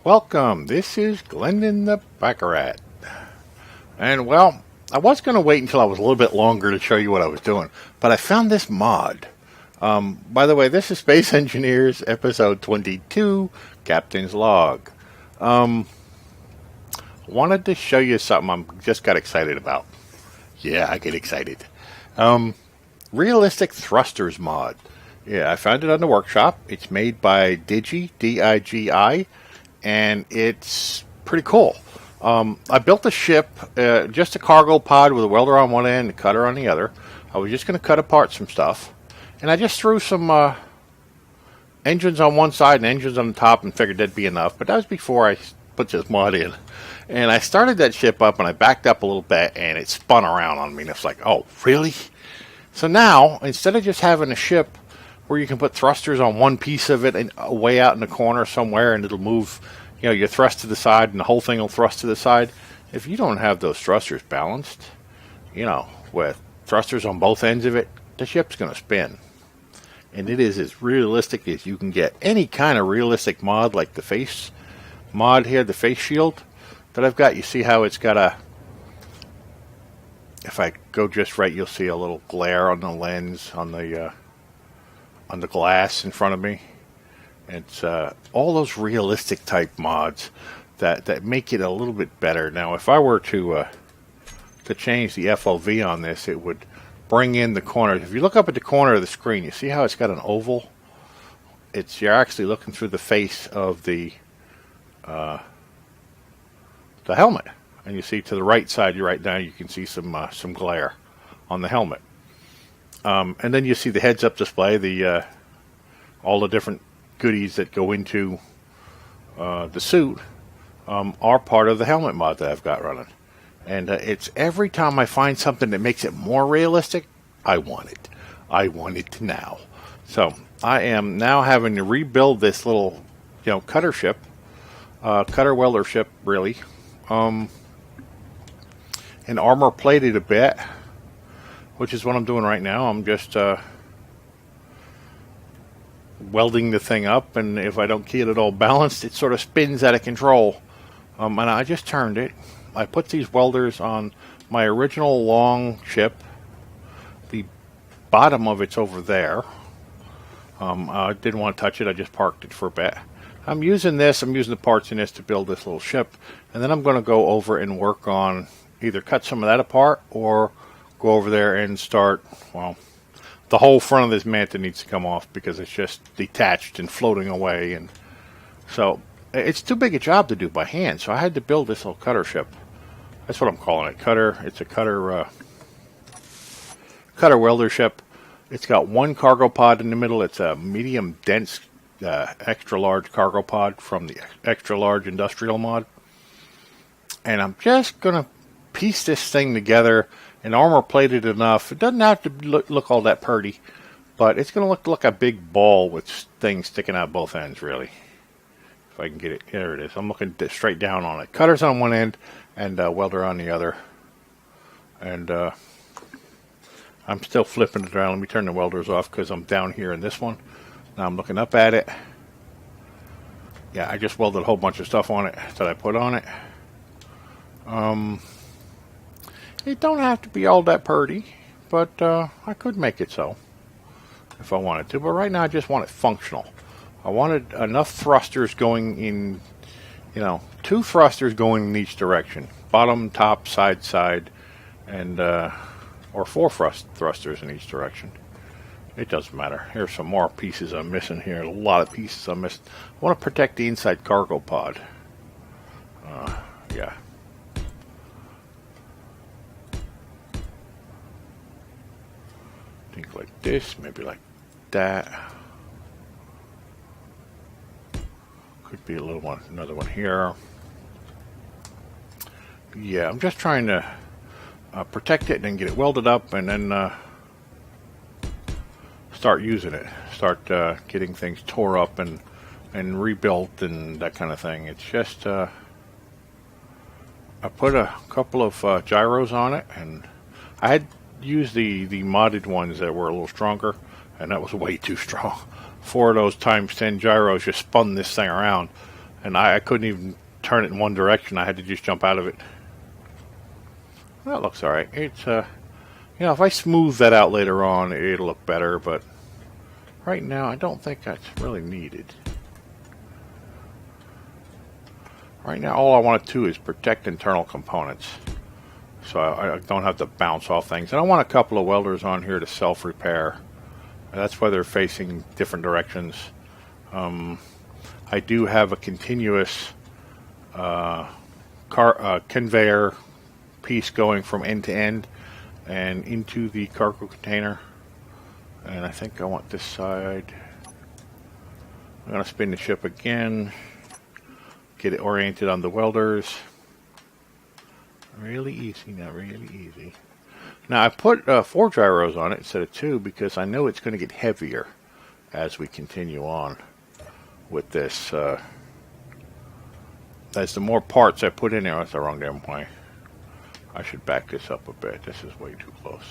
Welcome, this is Glendin ThePackRat. And well, I was going to wait until I was a little bit longer to show you what I was doing, but I found this mod. By the way, this is Space Engineers episode 22, Captain's Log. Wanted to show you something I just got excited about. Yeah, I get excited. Realistic Thrusters mod. Yeah, I found it on the workshop. It's made by Digi, D-I-G-I, and it's pretty cool. I built a ship, just a cargo pod with a welder on one end and a cutter on the other. I was just going to cut apart some stuff, and I just threw some engines on one side and engines on the top and figured that'd be enough, but that was before I put this mod in. And I started that ship up, and I backed up a little bit, and it spun around on me, and it's like, oh, really? So now, instead of just having a ship where you can put thrusters on one piece of it and way out in the corner somewhere, and it'll move, you thrust to the side, and the whole thing will thrust to the side. If you don't have those thrusters balanced, with thrusters on both ends of it, the ship's going to spin. And it is as realistic as you can get. Any kind of realistic mod, like the face mod here, the face shield that I've got, you see how it's got if I go just right, you'll see a little glare on the lens, on the glass in front of me. It's all those realistic type mods that make it a little bit better. Now, if I were to change the FOV on this, it would bring in the corners. If you look up at the corner of the screen, you see how it's got an oval? You're actually looking through the face of the helmet, and you see to the right side, right now, you can see some glare on the helmet. And then you see the heads-up display, all the different goodies that go into the suit are part of the helmet mod that I've got running. And it's every time I find something that makes it more realistic, I want it. I want it now. So I am now having to rebuild this little, cutter ship, cutter welder ship, really, and armor plated a bit, which is what I'm doing right now. I'm just welding the thing up, and if I don't get it all balanced, it sort of spins out of control. And I just turned it. I put these welders on my original long ship. The bottom of it's over there. I didn't want to touch it. I just parked it for a bit. I'm using the parts in this to build this little ship, and then I'm going to go over and work on either cut some of that apart or go over there and start, the whole front of this manta needs to come off because it's just detached and floating away, and so it's too big a job to do by hand, so I had to build this little cutter ship. That's what I'm calling it, cutter. It's a cutter welder ship. It's got one cargo pod in the middle. It's a medium dense extra large cargo pod from the extra large industrial mod, and I'm just gonna piece this thing together and armor plated enough. It doesn't have to look all that pretty, but it's going to look like a big ball with things sticking out both ends, really. If I can get it. There it is. I'm looking straight down on it. Cutters on one end and welder on the other. And I'm still flipping it around. Let me turn the welders off because I'm down here in this one. Now I'm looking up at it. Yeah, I just welded a whole bunch of stuff on it that I put on it. It don't have to be all that pretty, but I could make it so if I wanted to. But right now I just want it functional. I wanted enough thrusters going in, 2 thrusters going in each direction. Bottom, top, side, and or 4 thrusters in each direction. It doesn't matter. Here's some more pieces I'm missing here. A lot of pieces I'm missing. I want to protect the inside cargo pod. Yeah. Think like this, maybe like that. Could be a little one, another one here. Yeah, I'm just trying to protect it and then get it welded up, and then start using it. Start getting things tore up and rebuilt and that kind of thing. It's just I put a couple of gyros on it, and I had used the modded ones that were a little stronger, and that was way too strong. 4 of those times 10 gyros just spun this thing around, and I couldn't even turn it in one direction. I had to just jump out of it. That looks alright. It's, if I smooth that out later on, it'll look better, but right now I don't think that's really needed. Right now, all I want to do is protect internal components, so I don't have to bounce off things. And I want a couple of welders on here to self-repair. That's why they're facing different directions. I do have a continuous conveyor piece going from end to end and into the cargo container. And I think I want this side. I'm going to spin the ship again. Get it oriented on the welders. Really easy now, really easy. Now I put 4 gyros on it instead of 2 because I know it's going to get heavier as we continue on with this. As the more parts I put in there, that's the wrong damn way. I should back this up a bit. This is way too close.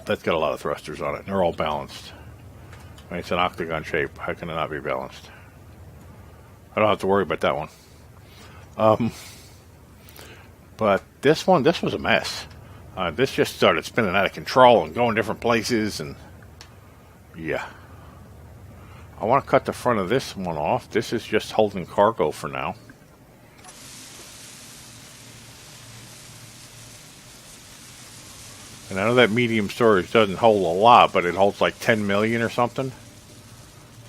That's got a lot of thrusters on it, and they're all balanced. I mean, it's an octagon shape. How can it not be balanced? I don't have to worry about that one. But this was a mess. This just started spinning out of control and going different places, and yeah. I want to cut the front of this one off. This is just holding cargo for now. And I know that medium storage doesn't hold a lot, but it holds like 10 million or something.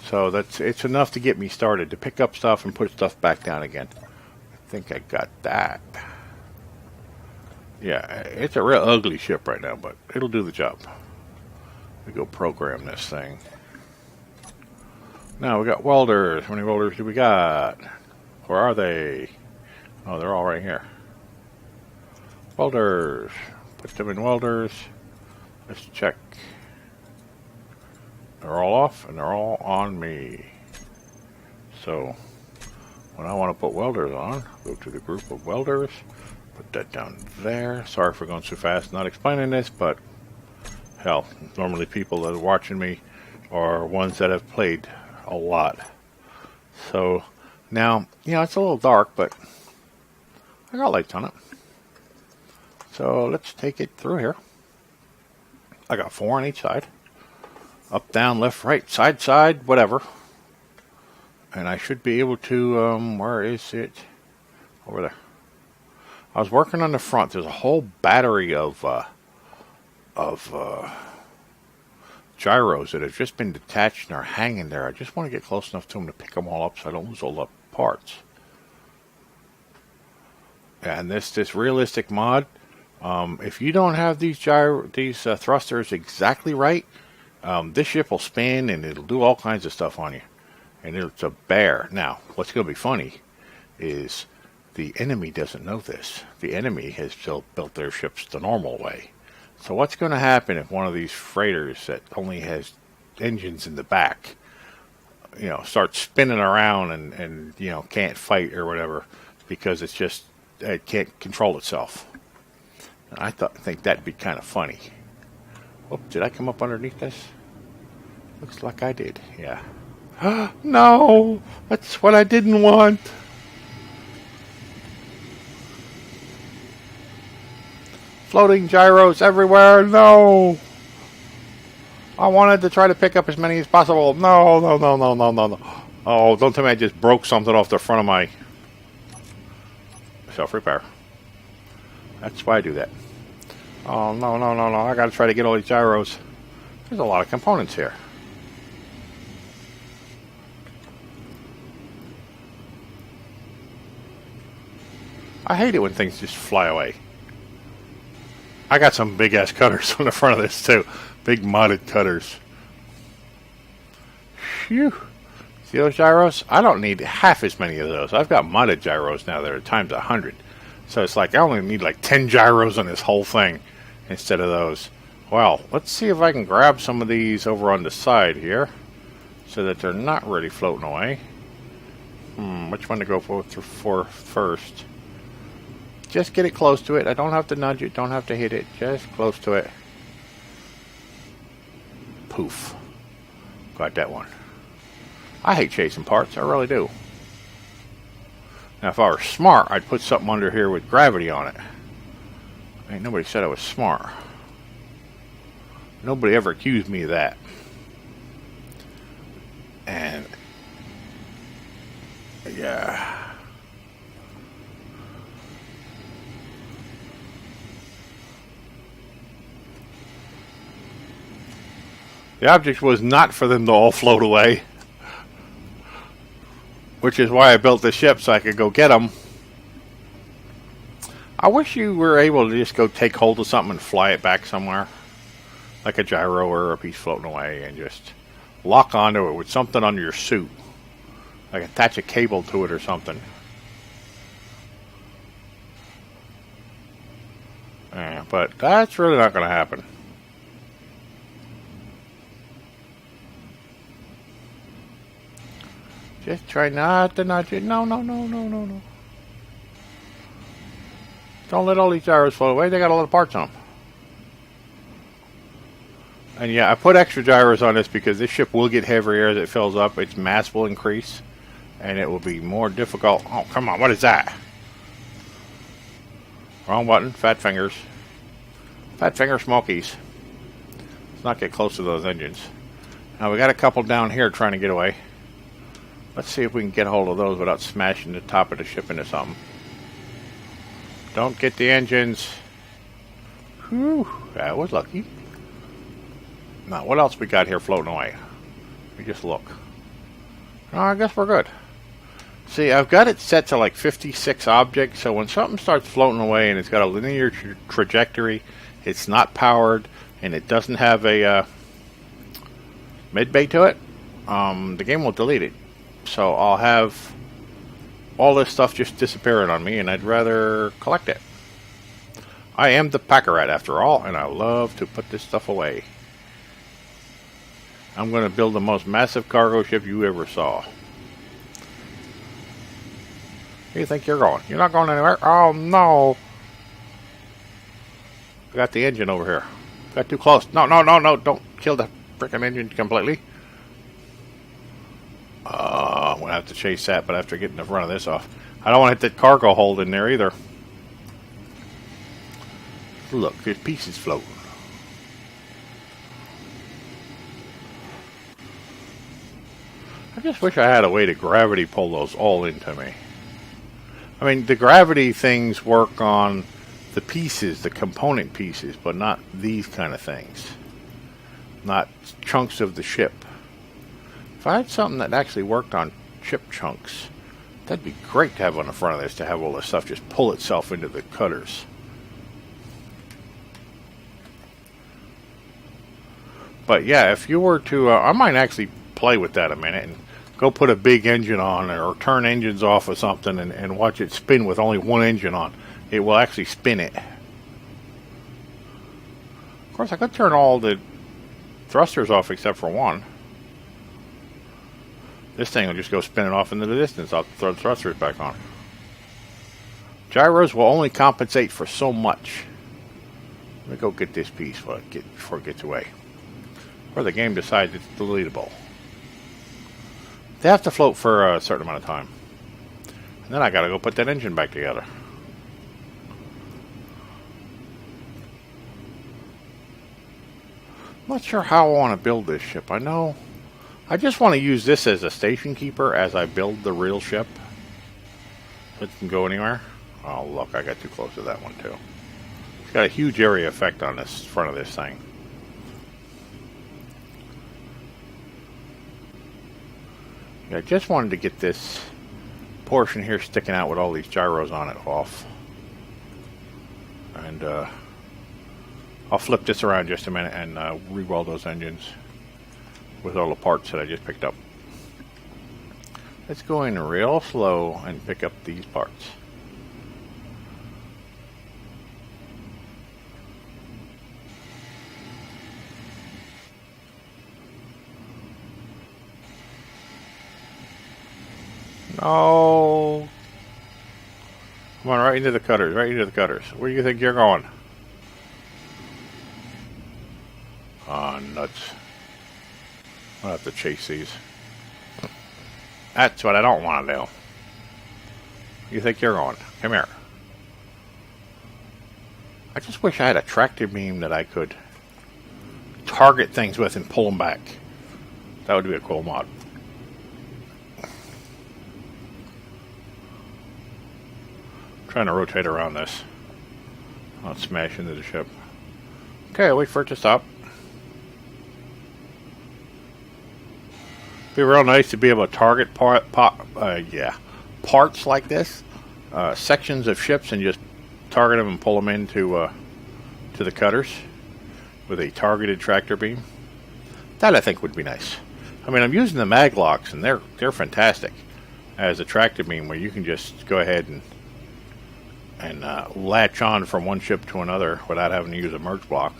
So it's enough to get me started, to pick up stuff and put stuff back down again. I think I got that. Yeah, it's a real ugly ship right now, but it'll do the job. We go program this thing. Now we got welders. How many welders do we got? Where are they? Oh, they're all right here. Welders. Put them in welders. Let's check. They're all off and they're all on me. So when I want to put welders on, go to the group of welders. Put that down there. Sorry for going so fast, not explaining this, but hell, normally people that are watching me are ones that have played a lot. So now, it's a little dark, but I got lights on it. So let's take it through here. I got 4 on each side. Up, down, left, right, side, whatever. And I should be able to, where is it? Over there. I was working on the front. There's a whole battery of gyros that have just been detached and are hanging there. I just want to get close enough to them to pick them all up so I don't lose all the parts. And this realistic mod, if you don't have these thrusters exactly right, this ship will spin and it'll do all kinds of stuff on you. And it's a bear. Now, what's going to be funny is the enemy doesn't know this. The enemy has built their ships the normal way. So what's going to happen if one of these freighters that only has engines in the back, starts spinning around and can't fight or whatever because it can't control itself? And I think that'd be kind of funny. Whoop, did I come up underneath this? Looks like I did, yeah. No, that's what I didn't want. Floating gyros everywhere, no. I wanted to try to pick up as many as possible. No. Oh, don't tell me I just broke something off the front of my self-repair. That's why I do that. Oh, no. I gotta try to get all these gyros. There's a lot of components here. I hate it when things just fly away. I got some big-ass cutters on the front of this, too. Big modded cutters. Phew. See those gyros? I don't need half as many of those. I've got modded gyros now that are times 100. So it's like I only need like 10 gyros on this whole thing instead of those. Well, let's see if I can grab some of these over on the side here so that they're not really floating away. Which one to go for first? Just get it close to it. I don't have to nudge it. Don't have to hit it. Just close to it. Poof. Got that one. I hate chasing parts. I really do. Now, if I were smart, I'd put something under here with gravity on it. Ain't nobody said I was smart. Nobody ever accused me of that. And yeah. The object was not for them to all float away. Which is why I built the ship, so I could go get them. I wish you were able to just go take hold of something and fly it back somewhere. Like a gyro or a piece floating away, and just lock onto it with something under your suit. Like attach a cable to it or something. Yeah, but that's really not going to happen. Just try not to nudge it. No, no, no, no, no, no. Don't let all these gyros float away. They got a lot of parts on them. And yeah, I put extra gyros on this because this ship will get heavier as it fills up. Its mass will increase. And it will be more difficult. Oh, come on. What is that? Wrong button. Fat fingers. Fat finger smokies. Let's not get close to those engines. Now, we got a couple down here trying to get away. Let's see if we can get hold of those without smashing the top of the ship into something. Don't get the engines. Whew, that was lucky. Now, what else we got here floating away? We just look. Oh, I guess we're good. See, I've got it set to like 56 objects, so when something starts floating away and it's got a linear trajectory, it's not powered, and it doesn't have a mid-bay to it, the game will delete it. So I'll have all this stuff just disappearing on me, and I'd rather collect it. I am the ThePackRat after all, and I love to put this stuff away. I'm going to build the most massive cargo ship you ever saw. Where do you think you're going? You're not going anywhere? Oh, no. I got the engine over here. Got too close. No, no, no, no. Don't kill the freaking engine completely. I'm going to have to chase that, but after getting the front of this off. I don't want to hit that cargo hold in there either. Look, there's pieces floating. I just wish I had a way to gravity pull those all into me. I mean, the gravity things work on the pieces, the component pieces, but not these kind of things. Not chunks of the ship. If I had something that actually worked on chip chunks, that'd be great to have on the front of this, to have all this stuff just pull itself into the cutters. But yeah, if you were to, I might actually play with that a minute and go put a big engine on, or turn engines off or something, and watch it spin with only one engine on. It will actually spin it. Of course, I could turn all the thrusters off except for one. This thing will just go spinning off into the distance. I'll throw the thrusters back on. Gyros will only compensate for so much. Let me go get this piece before it gets away. Or the game decides it's deletable. They have to float for a certain amount of time. And then I gotta go put that engine back together. I'm not sure how I want to build this ship. I know I just want to use this as a station keeper as I build the real ship. It can go anywhere. Oh, look, I got too close to that one, too. It's got a huge area effect on this front of this thing. Yeah, I just wanted to get this portion here sticking out with all these gyros on it off. And I'll flip this around just a minute and re-weld those engines with all the parts that I just picked up. Let's go in real slow and pick up these parts. No. Come on, right into the cutters, right into the cutters. Where do you think you're going? Ah, nuts. I'll have to chase these. That's what I don't want to do. You think you're going? Come here. I just wish I had a tractor beam that I could target things with and pull them back. That would be a cool mod. Trying to rotate around this. I'll smash into the ship. Okay, I'll wait for it to stop. Be real nice to be able to target parts like this, sections of ships, and just target them and pull them into to the cutters with a targeted tractor beam. That I think would be nice. I mean, I'm using the mag locks, and they're fantastic as a tractor beam, where you can just go ahead and latch on from one ship to another without having to use a merge block.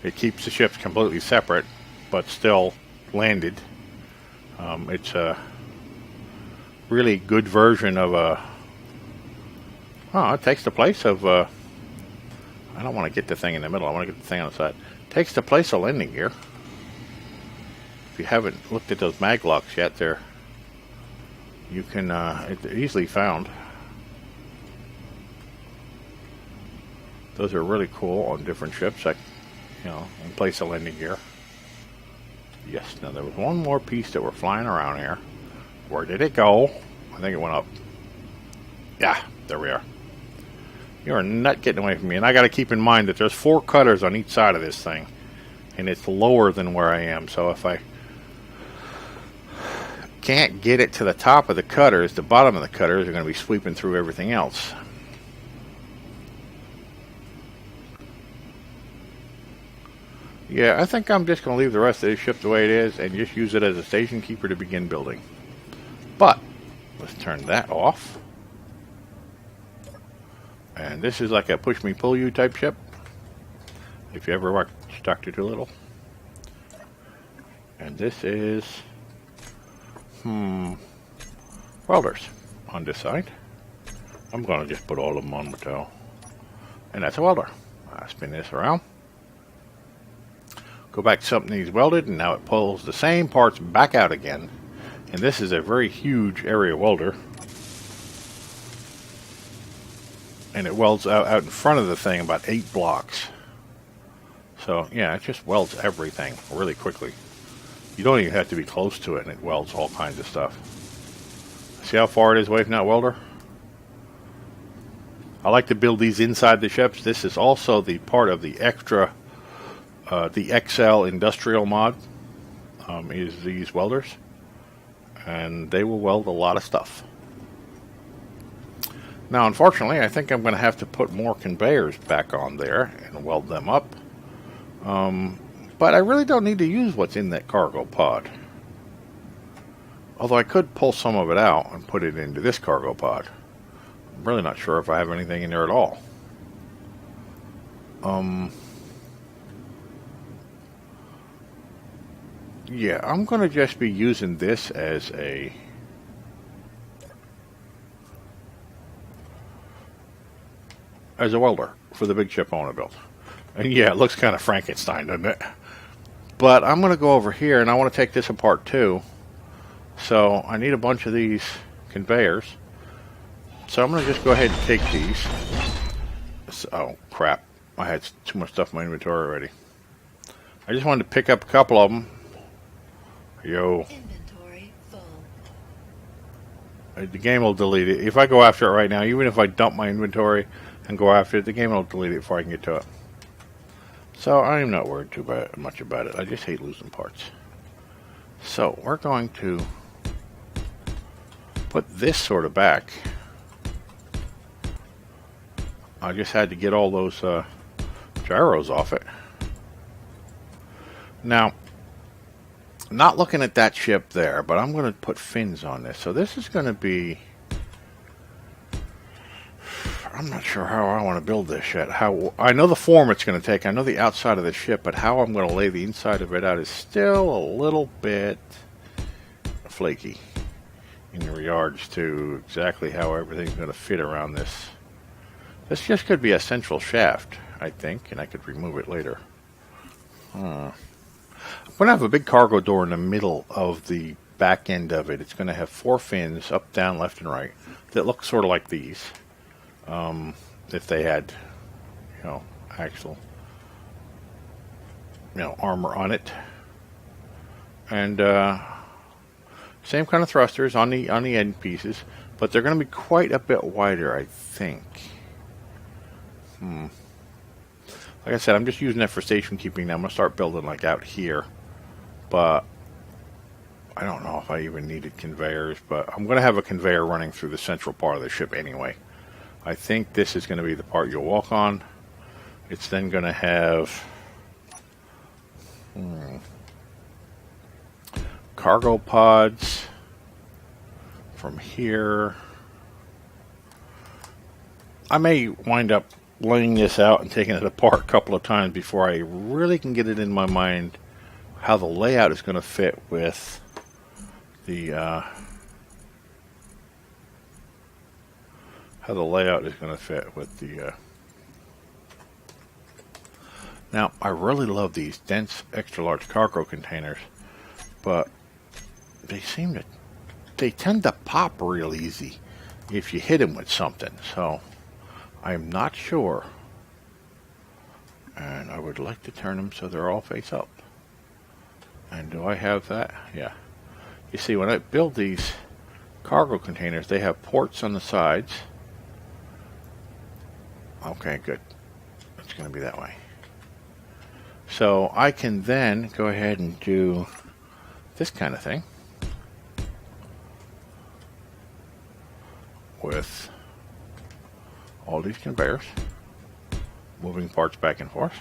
It keeps the ships completely separate, but still landed. It's a really good version of a... Oh, it takes the place of... I don't want to get the thing in the middle. I want to get the thing on the side. It takes the place of landing gear. If you haven't looked at those mag locks yet, you can... it's easily found. Those are really cool on different ships, like, you know, in place of landing gear. Yes, now there was one more piece that were flying around here. Where did it go? I think it went up. Yeah, there we are. You are not getting away from me. And I got to keep in mind that there's 4 cutters on each side of this thing. And it's lower than where I am. So if I can't get it to the top of the cutters, the bottom of the cutters are going to be sweeping through everything else. Yeah, I think I'm just going to leave the rest of this ship the way it is and just use it as a station keeper to begin building. But, let's turn that off. And this is like a push-me-pull-you type ship. If you ever watched Dr. Dolittle. And this is... welders on this side. I'm going to just put all of them on with tow. And that's a welder. I spin this around. Go back to something he's welded, and now it pulls the same parts back out again. And this is a very huge area welder. And it welds out in front of the thing about 8 blocks. So, yeah, it just welds everything really quickly. You don't even have to be close to it, and it welds all kinds of stuff. See how far it is away from that welder? I like to build these inside the ships. This is also the part of the extra... the XL industrial mod is these welders, and they will weld a lot of stuff. Now, unfortunately, I think I'm going to have to put more conveyors back on there and weld them up. But I really don't need to use what's in that cargo pod. Although I could pull some of it out and put it into this cargo pod. I'm really not sure if I have anything in there at all. Yeah, I'm going to just be using this as a welder for the big ship I want to build. And yeah, it looks kind of Frankenstein, doesn't it? But I'm going to go over here, and I want to take this apart too. So I need a bunch of these conveyors. So I'm going to just go ahead and take these. Oh, crap. I had too much stuff in my inventory already. I just wanted to pick up a couple of them. Yo. Inventory full. The game will delete it. If I go after it right now, even if I dump my inventory and go after it, the game will delete it before I can get to it. So I'm not worried too much about it. I just hate losing parts. So we're going to put this sort of back. I just had to get all those gyros off it. Now, not looking at that ship there, but I'm going to put fins on this. So this is going to be... I'm not sure how I want to build this yet. I know the form it's going to take. I know the outside of the ship, but how I'm going to lay the inside of it out is still a little bit flaky in regards to exactly how everything's going to fit around this. This just could be a central shaft, I think, and I could remove it later. I'm going to have a big cargo door in the middle of the back end of it. It's going to have 4 fins, up, down, left, and right, that look sort of like these. If they had, actual, armor on it. And same kind of thrusters on the end pieces, but they're going to be quite a bit wider, I think. Like I said, I'm just using that for station keeping now. I'm going to start building like out here, but I don't know if I even needed conveyors, but I'm going to have a conveyor running through the central part of the ship anyway. I think this is going to be the part you'll walk on. It's then going to have cargo pods from here. I may wind up laying this out and taking it apart a couple of times before I really can get it in my mind how the layout is going to fit with the Now, I really love these dense extra large cargo containers, but they tend to pop real easy if you hit them with something, so I'm not sure. And I would like to turn them so they're all face up. And do I have that? Yeah. You see, when I build these cargo containers, they have ports on the sides. Okay, good. It's going to be that way. So I can then go ahead and do this kind of thing with all these conveyors, moving parts back and forth.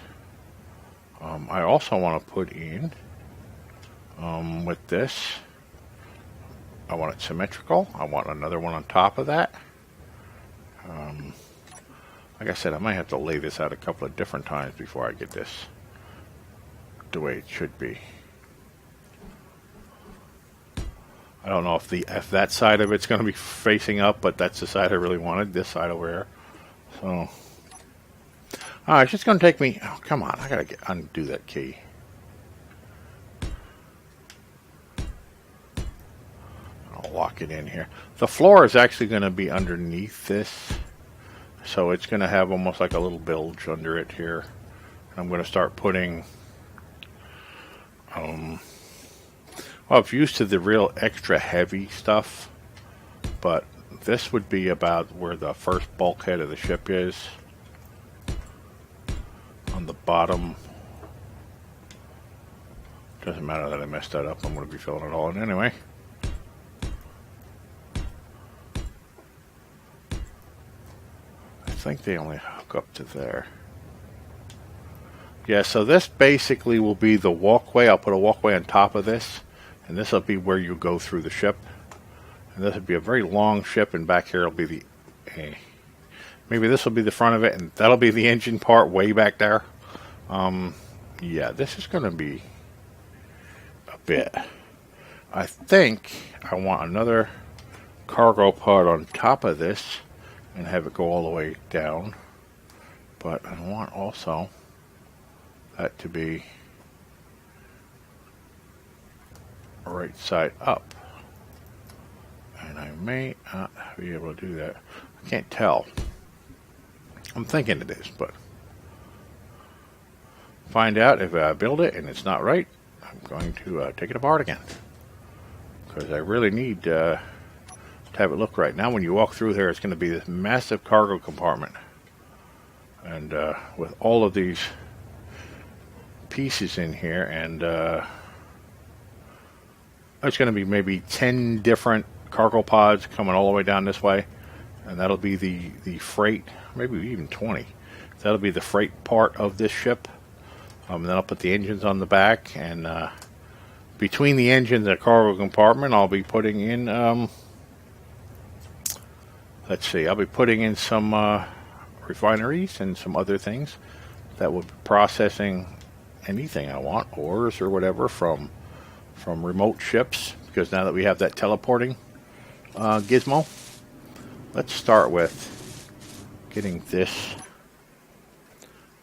I also want to put in, with this, I want it symmetrical. I want another one on top of that. Like I said, I might have to lay this out a couple of different times before I get this the way it should be. I don't know if that side of it's going to be facing up, but that's the side I really wanted, this side over here. So, it's just going to take me, oh, come on, I got to undo that key. I'll lock it in here. The floor is actually going to be underneath this, so it's going to have almost like a little bilge under it here. And I'm going to start putting, well, I'm used to the real extra heavy stuff, but this would be about where the first bulkhead of the ship is. On the bottom. Doesn't matter that I messed that up. I'm going to be filling it all in anyway. I think they only hook up to there. Yeah, so this basically will be the walkway. I'll put a walkway on top of this, and this will be where you go through the ship. And this will be a very long ship, and back here will be the... maybe this will be the front of it, and that'll be the engine part way back there. Yeah, this is going to be a bit. I think I want another cargo pod on top of this and have it go all the way down. But I want also that to be right side up. And I may not be able to do that. I can't tell. I'm thinking it is, but find out if I build it and it's not right. I'm going to take it apart again, because I really need to have it look right. Now when you walk through there, it's going to be this massive cargo compartment, and with all of these pieces in here, and it's going to be maybe 10 different cargo pods coming all the way down this way, and that'll be the freight, maybe even 20. That'll be the freight part of this ship. Then I'll put the engines on the back, and between the engines and the cargo compartment, I'll be putting in, let's see, I'll be putting in some refineries and some other things that will be processing anything I want, ores or whatever from remote ships, because now that we have that teleporting gizmo, let's start with getting this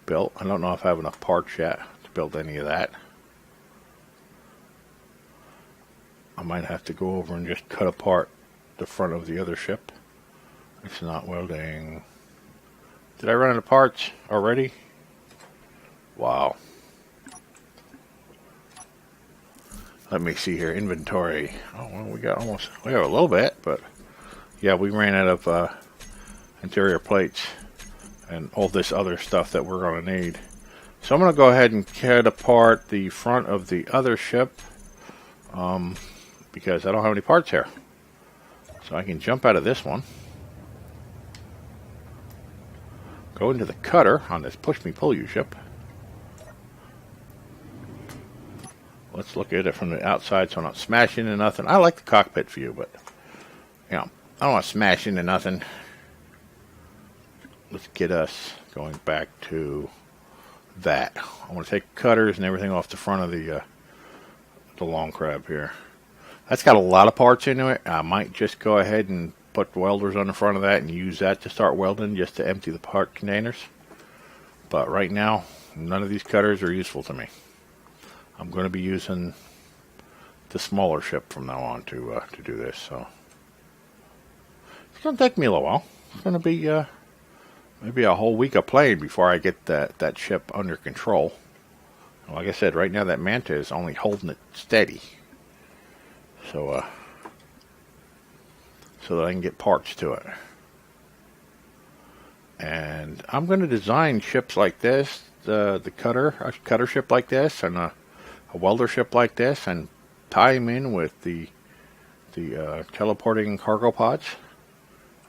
built. I don't know if I have enough parts yet to build any of that, I might have to go over and just cut apart the front of the other ship. It's not welding. Did I run out of parts already? Wow. Let me see here. Inventory. Oh, well, we have a little bit, but yeah, we ran out of interior plates and all this other stuff that we're going to need. So I'm going to go ahead and cut apart the front of the other ship because I don't have any parts here. So I can jump out of this one, go into the cutter on this push me pull you ship. Let's look at it from the outside so I'm not smashing into nothing. I like the cockpit view, but you know, I don't want to smash into nothing. Let's get us going back to that. I want to take cutters and everything off the front of the long crab here. That's got a lot of parts into it. I might just go ahead and put welders on the front of that and use that to start welding just to empty the part containers. But right now, none of these cutters are useful to me. I'm going to be using the smaller ship from now on to do this. So it's going to take me a little while. It's going to be maybe a whole week of playing before I get that ship under control. Like I said, right now that Manta is only holding it steady. So so that I can get parts to it. And I'm going to design ships like this, a cutter ship like this, and a welder ship like this, and tie them in with the teleporting cargo pods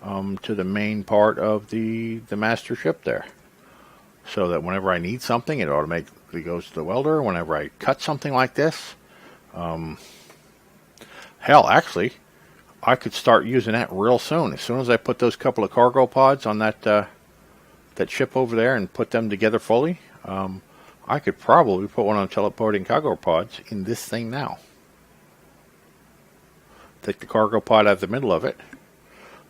to the main part of the master ship there. So that whenever I need something, it automatically goes to the welder. Whenever I cut something like this, hell, actually, I could start using that real soon. As soon as I put those couple of cargo pods on that ship over there and put them together fully, I could probably put one on teleporting cargo pods in this thing now. Take the cargo pod out of the middle of it,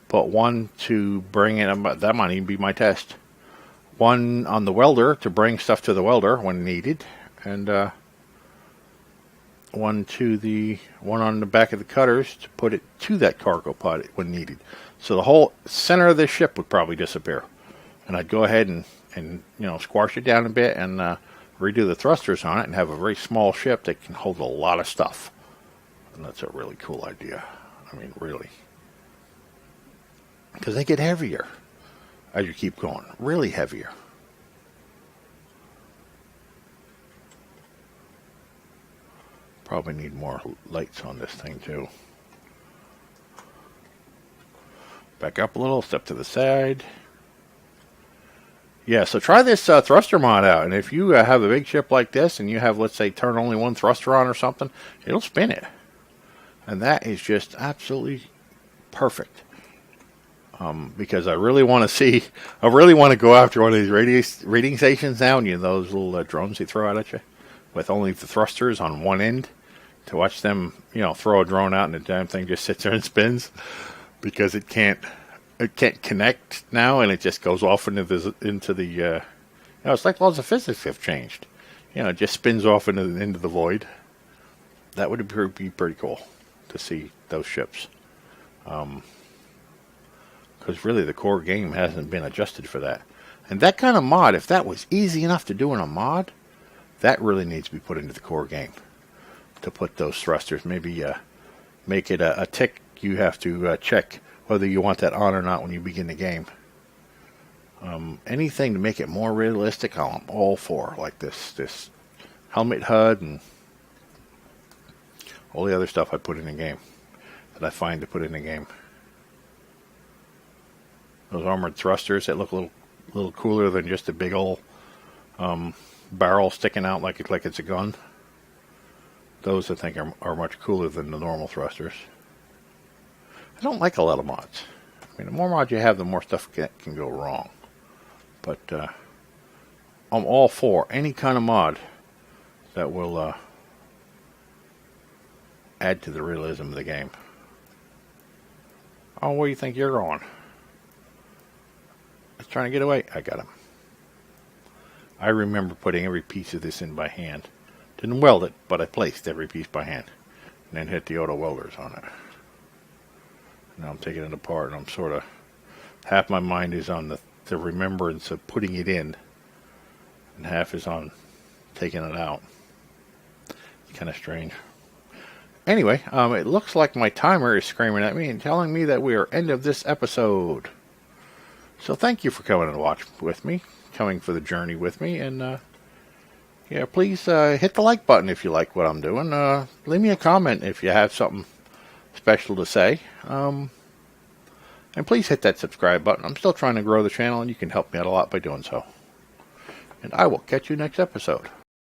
put one to bring in, that might even be my test. One on the welder to bring stuff to the welder when needed, and one on the back of the cutters to put it to that cargo pod when needed. So the whole center of this ship would probably disappear, and I'd go ahead and squash it down a bit and redo the thrusters on it and have a very small ship that can hold a lot of stuff. And that's a really cool idea. I mean, really, because they get heavier as you keep going, really heavier. Probably need more lights on this thing too. Back up a little, step to the side. Yeah, so try this thruster mod out, and if you have a big ship like this and you have, let's say, turn only one thruster on or something, it'll spin it. And that is just absolutely perfect. Because I really want to go after one of these rating stations now, and those little drones they throw out at you with only the thrusters on one end, to watch them, throw a drone out and the damn thing just sits there and spins because it can't connect now, and it just goes off into the it's like laws of physics have changed. It just spins off into the void. That would be pretty cool to see those ships. Because really the core game hasn't been adjusted for that. And that kind of mod, if that was easy enough to do in a mod, that really needs to be put into the core game. To put those thrusters, maybe make it a tick you have to check whether you want that on or not when you begin the game. Anything to make it more realistic, I'm all for. Like this helmet HUD and all the other stuff I put in the game that I find to put in the game. Those armored thrusters that look a little cooler than just a big old barrel sticking out like it's a gun. Those I think are much cooler than the normal thrusters. I don't like a lot of mods. I mean, the more mods you have, the more stuff can go wrong. But I'm all for any kind of mod that will add to the realism of the game. Oh, where do you think you're going? I was trying to get away. I got him. I remember putting every piece of this in by hand. Didn't weld it, but I placed every piece by hand. and then hit the auto welders on it. Now I'm taking it apart, and I'm sort of, half my mind is on the remembrance of putting it in, and half is on taking it out. It's kind of strange. Anyway, it looks like my timer is screaming at me and telling me that we are end of this episode. So thank you for coming to watch with me, coming for the journey with me, and yeah, please hit the like button if you like what I'm doing. Leave me a comment if you have something special to say. And please hit that subscribe button. I'm still trying to grow the channel, and you can help me out a lot by doing so. And I will catch you next episode.